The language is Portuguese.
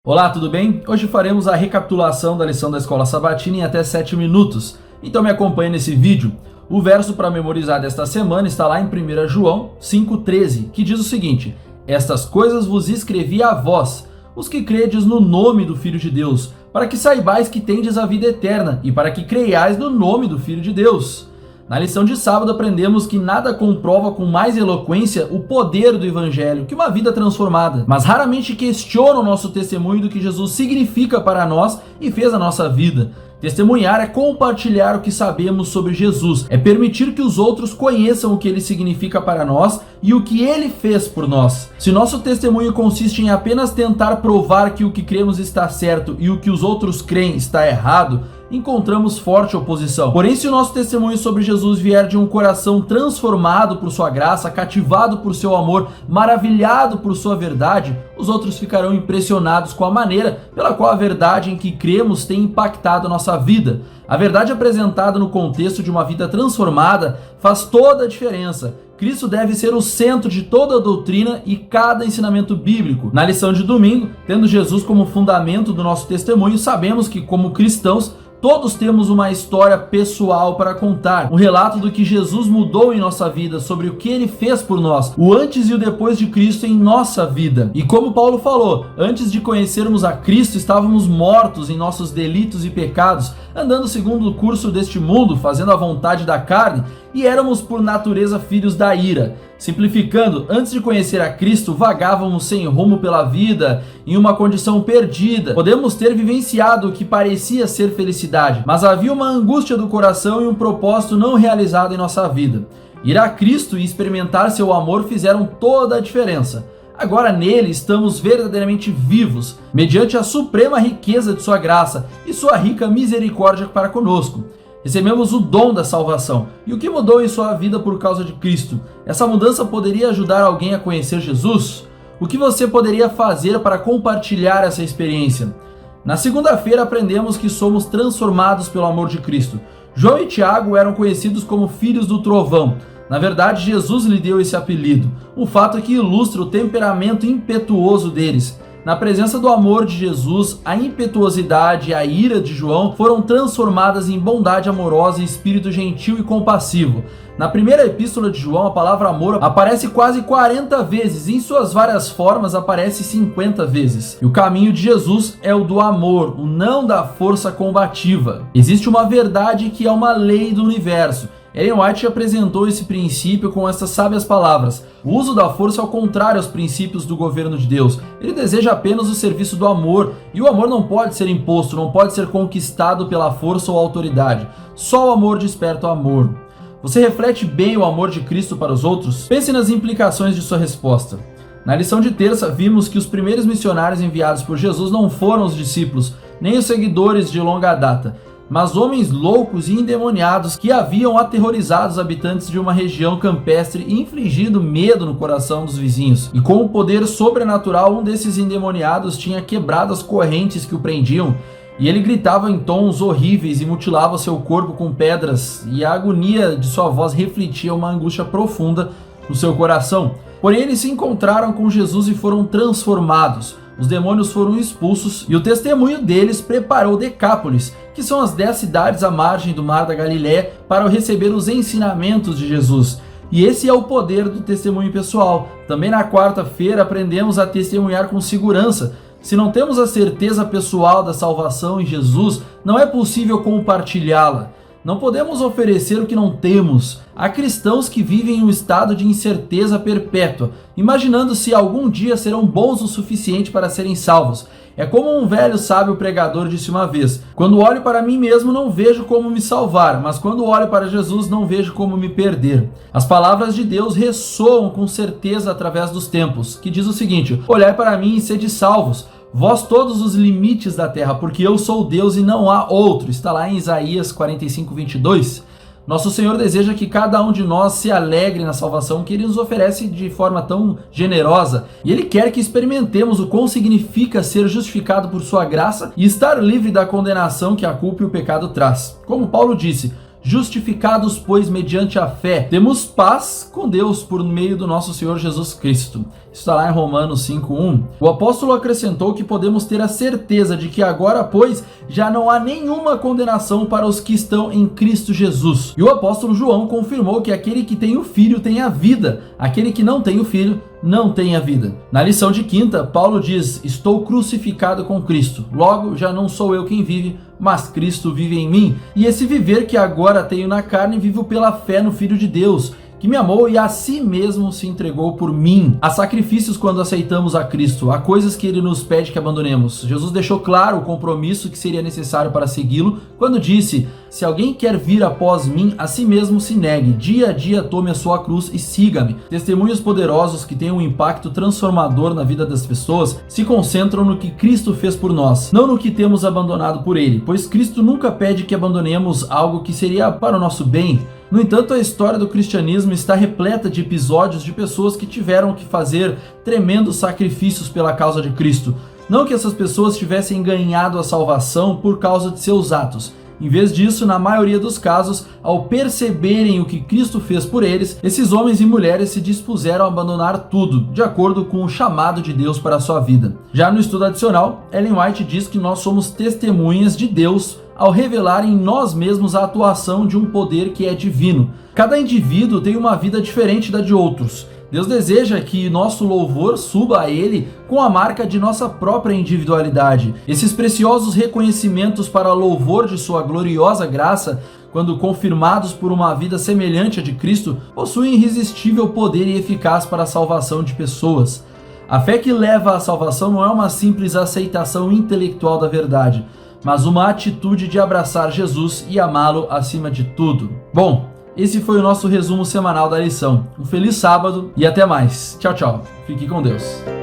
Olá, tudo bem? Hoje faremos a recapitulação da lição da Escola Sabatina em até 7 minutos. Então me acompanhe nesse vídeo. O verso para memorizar desta semana está lá em 1 João 5,13, que diz o seguinte: Estas coisas vos escrevi a vós, os que credes no nome do Filho de Deus, para que saibais que tendes a vida eterna, e para que creiais no nome do Filho de Deus. Na lição de sábado aprendemos que nada comprova com mais eloquência o poder do Evangelho que uma vida transformada, mas raramente questiona o nosso testemunho do que Jesus significa para nós e fez a nossa vida. Testemunhar é compartilhar o que sabemos sobre Jesus, é permitir que os outros conheçam o que ele significa para nós e o que ele fez por nós. Se nosso testemunho consiste em apenas tentar provar que o que cremos está certo e o que os outros creem está errado, encontramos forte oposição. Porém, se o nosso testemunho sobre Jesus vier de um coração transformado por sua graça, cativado por seu amor, maravilhado por sua verdade, os outros ficarão impressionados com a maneira pela qual a verdade em que cremos tem impactado nossa vida. A verdade apresentada no contexto de uma vida transformada faz toda a diferença. Cristo deve ser o centro de toda a doutrina e cada ensinamento bíblico. Na lição de domingo, tendo Jesus como fundamento do nosso testemunho, sabemos que, como cristãos, todos temos uma história pessoal para contar, um relato do que Jesus mudou em nossa vida, sobre o que ele fez por nós, o antes e o depois de Cristo em nossa vida. E como Paulo falou, antes de conhecermos a Cristo, estávamos mortos em nossos delitos e pecados, andando segundo o curso deste mundo, fazendo a vontade da carne, e éramos por natureza filhos da ira. Simplificando, antes de conhecer a Cristo, vagávamos sem rumo pela vida, em uma condição perdida. Podemos ter vivenciado o que parecia ser felicidade, mas havia uma angústia do coração e um propósito não realizado em nossa vida. Ir a Cristo e experimentar seu amor fizeram toda a diferença. Agora nele estamos verdadeiramente vivos, mediante a suprema riqueza de sua graça e sua rica misericórdia para conosco. Recebemos o dom da salvação. E o que mudou em sua vida por causa de Cristo? Essa mudança poderia ajudar alguém a conhecer Jesus? O que você poderia fazer para compartilhar essa experiência? Na segunda-feira aprendemos que somos transformados pelo amor de Cristo. João e Tiago eram conhecidos como filhos do trovão. Na verdade, Jesus lhe deu esse apelido, um fato que ilustra o temperamento impetuoso deles. Na presença do amor de Jesus, a impetuosidade e a ira de João foram transformadas em bondade amorosa e espírito gentil e compassivo. Na primeira epístola de João, a palavra amor aparece quase 40 vezes e em suas várias formas aparece 50 vezes. E o caminho de Jesus é o do amor, o não da força combativa. Existe uma verdade que é uma lei do universo. Ellen White apresentou esse princípio com essas sábias palavras: o uso da força é ao contrário aos princípios do governo de Deus. Ele deseja apenas o serviço do amor, e o amor não pode ser imposto, não pode ser conquistado pela força ou autoridade. Só o amor desperta o amor. Você reflete bem o amor de Cristo para os outros? Pense nas implicações de sua resposta. Na lição de terça, vimos que os primeiros missionários enviados por Jesus não foram os discípulos, nem os seguidores de longa data, mas homens loucos e endemoniados que haviam aterrorizado os habitantes de uma região campestre e infligido medo no coração dos vizinhos. E com o poder sobrenatural, um desses endemoniados tinha quebrado as correntes que o prendiam, e ele gritava em tons horríveis e mutilava seu corpo com pedras, e a agonia de sua voz refletia uma angústia profunda no seu coração. Porém, eles se encontraram com Jesus e foram transformados. Os demônios foram expulsos e o testemunho deles preparou Decápolis, que são as 10 cidades à margem do mar da Galileia, para receber os ensinamentos de Jesus. E esse é o poder do testemunho pessoal. Também na quarta-feira aprendemos a testemunhar com segurança. Se não temos a certeza pessoal da salvação em Jesus, não é possível compartilhá-la. Não podemos oferecer o que não temos. Há cristãos que vivem em um estado de incerteza perpétua, imaginando se algum dia serão bons o suficiente para serem salvos. É como um velho sábio pregador disse uma vez: quando olho para mim mesmo não vejo como me salvar, mas quando olho para Jesus não vejo como me perder. As palavras de Deus ressoam com certeza através dos tempos, que diz o seguinte: olhai para mim e sede salvos, vós todos os limites da terra, porque eu sou Deus e não há outro. Está lá em Isaías 45:22. Nosso Senhor deseja que cada um de nós se alegre na salvação que Ele nos oferece de forma tão generosa. E Ele quer que experimentemos o quão significa ser justificado por sua graça e estar livre da condenação que a culpa e o pecado traz. Como Paulo disse: justificados, pois, mediante a fé, temos paz com Deus por meio do nosso Senhor Jesus Cristo. Isso está lá em Romanos 5:1. O apóstolo acrescentou que podemos ter a certeza de que agora, pois, já não há nenhuma condenação para os que estão em Cristo Jesus. E o apóstolo João confirmou que aquele que tem o Filho tem a vida, aquele que não tem o Filho não tem a vida. Na lição de quinta, Paulo diz: estou crucificado com Cristo, logo já não sou eu quem vive, mas Cristo vive em mim. E esse viver que agora tenho na carne, vivo pela fé no Filho de Deus, que me amou e a si mesmo se entregou por mim. Há sacrifícios quando aceitamos a Cristo, há coisas que ele nos pede que abandonemos. Jesus deixou claro o compromisso que seria necessário para segui-lo, quando disse: se alguém quer vir após mim, a si mesmo se negue, dia a dia tome a sua cruz e siga-me. Testemunhos poderosos que têm um impacto transformador na vida das pessoas se concentram no que Cristo fez por nós, não no que temos abandonado por ele, pois Cristo nunca pede que abandonemos algo que seria para o nosso bem. No entanto, a história do cristianismo está repleta de episódios de pessoas que tiveram que fazer tremendos sacrifícios pela causa de Cristo. Não que essas pessoas tivessem ganhado a salvação por causa de seus atos. Em vez disso, na maioria dos casos, ao perceberem o que Cristo fez por eles, esses homens e mulheres se dispuseram a abandonar tudo, de acordo com o chamado de Deus para a sua vida. Já no estudo adicional, Ellen White diz que nós somos testemunhas de Deus ao revelar em nós mesmos a atuação de um poder que é divino. Cada indivíduo tem uma vida diferente da de outros. Deus deseja que nosso louvor suba a Ele com a marca de nossa própria individualidade. Esses preciosos reconhecimentos para louvor de sua gloriosa graça, quando confirmados por uma vida semelhante à de Cristo, possuem irresistível poder e eficaz para a salvação de pessoas. A fé que leva à salvação não é uma simples aceitação intelectual da verdade, mas uma atitude de abraçar Jesus e amá-lo acima de tudo. Bom, esse foi o nosso resumo semanal da lição. Um feliz sábado e até mais. Tchau, tchau. Fique com Deus.